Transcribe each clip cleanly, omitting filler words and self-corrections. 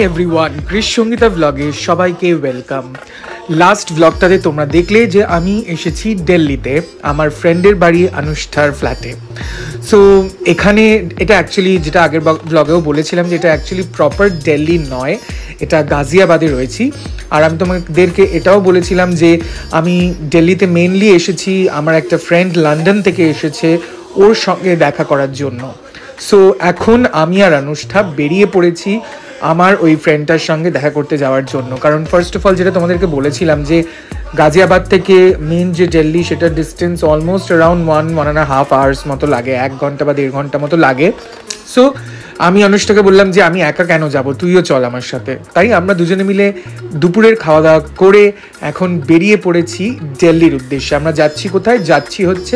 Everyone, কৃষ সঙ্গীতা ব্লগে সবাইকে welcome. Last ব্লগটাতে তোমরা দেখলে যে আমি এসেছি দিল্লিতে আমার ফ্রেন্ডের বাড়ি অনুষ্ঠার ফ্ল্যাটে। সো এখানে এটা অ্যাকচুয়ালি যেটা আগের ব্লগেও বলেছিলাম যে এটা অ্যাকচুয়ালি প্রপার দিল্লি নয়, এটা গাজিয়াবাদে রয়েছি। আর আমি তোমাদেরকে এটাও বলেছিলাম যে আমি দিল্লিতে মেনলি এসেছি আমার একটা ফ্রেন্ড লন্ডন থেকে এসেছে ওর সঙ্গে দেখা করার জন্য। সো এখন আমি আর অনুষ্ঠা বেরিয়ে পড়েছি আমার ওই ফ্রেন্ডটার সঙ্গে দেখা করতে যাওয়ার জন্য। কারণ ফার্স্ট অফ অল যেটা তোমাদেরকে বলেছিলাম যে গাজিয়াবাদ থেকে মেন যে দিল্লি সেটার ডিস্টেন্স অলমোস্ট অ্যারাউন্ড 1.5 আওয়ার্স মতো লাগে, 1 ঘন্টা বা 1.5 ঘন্টা মতো লাগে। সো আমি অনুষ্টাকে বললাম যে আমি একা কেন যাব, তুইও চল আমার সাথে। তাই আমরা দুজনে মিলে দুপুরের খাওয়া দাওয়া করে এখন বেরিয়ে পড়েছি দিল্লির উদ্দেশ্যে। আমরা যাচ্ছি কোথায়? যাচ্ছি হচ্ছে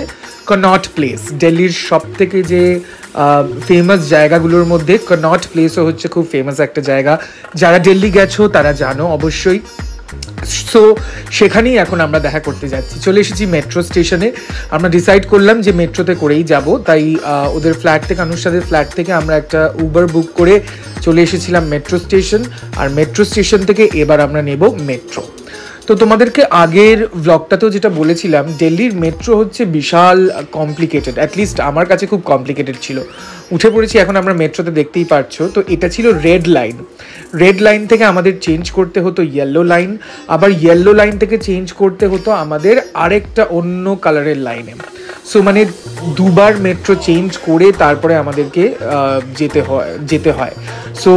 কনট প্লেস। দিল্লির সব থেকে যে ফেমাস জায়গাগুলোর মধ্যে কনট প্লেসও হচ্ছে খুব ফেমাস একটা জায়গা। যারা দিল্লি গেছো তারা জানো অবশ্যই। সো সেখানেই এখন আমরা দেখা করতে যাচ্ছি। চলে এসেছি মেট্রো স্টেশনে। আমরা ডিসাইড করলাম যে মেট্রোতে করেই যাব। তাই ওদের ফ্ল্যাট থেকে, অনুষ্ঠাদের ফ্ল্যাট থেকে আমরা একটা উবার বুক করে চলে এসেছিলাম মেট্রো স্টেশন। আর মেট্রো স্টেশন থেকে এবার আমরা নেব মেট্রো। তো তোমাদেরকে আগের ব্লগটাতেও যেটা বলেছিলাম, দিল্লির মেট্রো হচ্ছে বিশাল কমপ্লিকেটেড, অ্যাটলিস্ট আমার কাছে খুব কমপ্লিকেটেড ছিল। উঠে পড়েছি এখন আমরা মেট্রোতে, দেখতেই পারছো। তো এটা ছিল রেড লাইন। রেড লাইন থেকে আমাদের চেঞ্জ করতে হতো ইয়েলো লাইন, আবার ইয়েলো লাইন থেকে চেঞ্জ করতে হতো আমাদের আরেকটা অন্য কালারের লাইনে। সো মানে দুবার মেট্রো চেঞ্জ করে তারপরে আমাদেরকে যেতে হয়। সো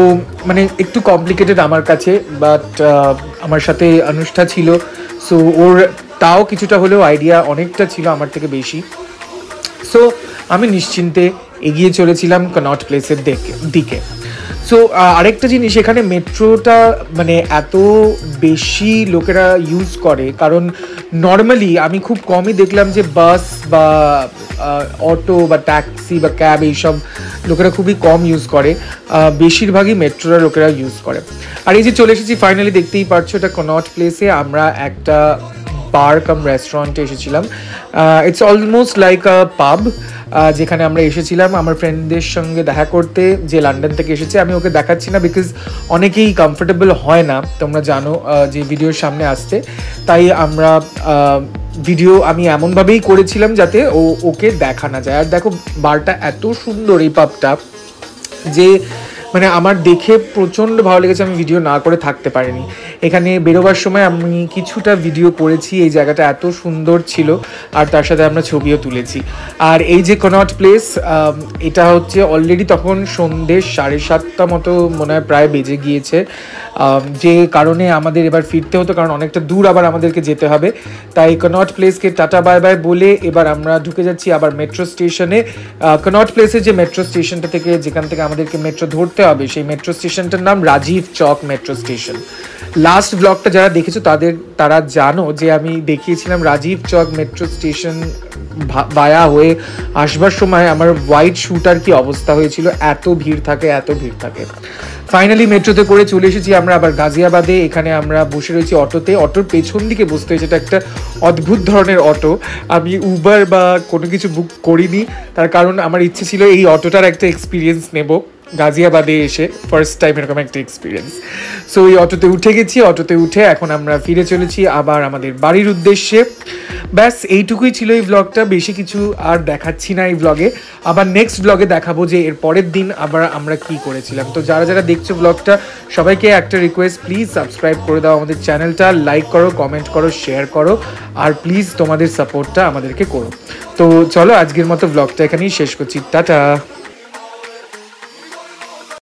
মানে একটু কমপ্লিকেটেড আমার কাছে, বাট আমার সাথে অনুষ্ঠা ছিল। সো ওর তাও কিছুটা হলেও আইডিয়া অনেকটা ছিল আমার থেকে বেশি। সো আমি নিশ্চিন্তে এগিয়ে চলেছিলাম কনট প্লেসের দিকে। সো আরেকটা জিনিস, এখানে মেট্রোটা মানে এত বেশি লোকেরা ইউজ করে, কারণ নর্মালি আমি খুব কমই দেখলাম যে বাস বা অটো বা ট্যাক্সি বা ক্যাব এইসব লোকেরা খুবই কম ইউজ করে, বেশিরভাগই মেট্রোরা লোকেরা ইউজ করে। আর এই যে চলে এসেছি ফাইনালি, দেখতেই পারছো এটা কনট প্লেসে। আমরা একটা বার কাম রেস্টুরেন্টে এসেছিলাম। ইটস অলমোস্ট লাইক আ পাব, যেখানে আমরা এসেছিলাম আমার ফ্রেন্ডদের সঙ্গে দেখা করতে যে লন্ডন থেকে এসেছে। আমি ওকে দেখাচ্ছি না বিকজ অনেকেই কমফোর্টেবল হয় না, তোমরা জানো, যে ভিডিওর সামনে আসতে। তাই আমরা ভিডিও আমি এমনভাবেই করেছিলাম যাতে ওকে দেখা না যায়। আর দেখো বারটা এত সুন্দর, এই পাবটা, যে মানে আমার দেখে প্রচণ্ড ভালো লেগেছে। আমি ভিডিও না করে থাকতে পারিনি। এখানে বেরোবার সময় আমি কিছুটা ভিডিও করেছি, এই জায়গাটা এত সুন্দর ছিল, আর তার সাথে আমরা ছবিও তুলেছি। আর এই যে কনট প্লেস, এটা হচ্ছে অলরেডি তখন সন্ধ্যে 7:30 মতো মনে হয় প্রায় বেজে গিয়েছে, যে কারণে আমাদের এবার ফিরতে হতো, কারণ অনেকটা দূর আবার আমাদেরকে যেতে হবে। তাই কনট প্লেসকে টাটা বাই বাই বলে এবার আমরা ঢুকে যাচ্ছি আবার মেট্রো স্টেশনে। কনট প্লেসের যে মেট্রো স্টেশনটা থেকে, যেখান থেকে আমাদেরকে মেট্রো ধরতে হবে, সেই মেট্রো স্টেশনটার নাম রাজীব চক মেট্রো স্টেশন। লাস্ট ব্লগটা যারা দেখেছো তারা জানো যে আমি দেখিয়েছিলাম রাজীব চক মেট্রো স্টেশন ভায়া হয়ে আসবার সময় আমার হোয়াইট শুটার কি অবস্থা হয়েছিল, এত ভিড় থাকে। ফাইনালি মেট্রোতে করে চলে এসেছি আমরা আবার গাজিয়াবাদে। এখানে আমরা বসে রয়েছি অটোতে। অটোর পেছন দিকে বসতে হয়েছে, এটা একটা অদ্ভুত ধরনের অটো। আমি উবার বা কোনো কিছু বুক করিনি, তার কারণ আমার ইচ্ছে ছিল এই অটোটার একটা এক্সপিরিয়েন্স নেব গাজিয়াবাদে এসে, ফার্স্ট টাইম এরকম একটা এক্সপিরিয়েন্স। সো এই অটোতে উঠে গেছি। অটোতে উঠে এখন আমরা ফিরে চলেছি আবার আমাদের বাড়ির উদ্দেশ্যে। ব্যাস এইটুকুই ছিল এই ব্লগটা, বেশি কিছু আর দেখাচ্ছি না এই ব্লগে। আবার নেক্সট ব্লগে দেখাবো যে এর পরের দিন আবার আমরা কি করেছিলাম। তো যারা দেখছো ব্লগটা, সবাইকে একটা রিকোয়েস্ট, প্লিজ সাবস্ক্রাইব করে দাও আমাদের চ্যানেলটা, লাইক করো, কমেন্ট করো, শেয়ার করো, আর প্লিজ তোমাদের সাপোর্টটা আমাদেরকে করো। তো চলো আজকের মতো ব্লগটা এখানেই শেষ করছি। টাটা।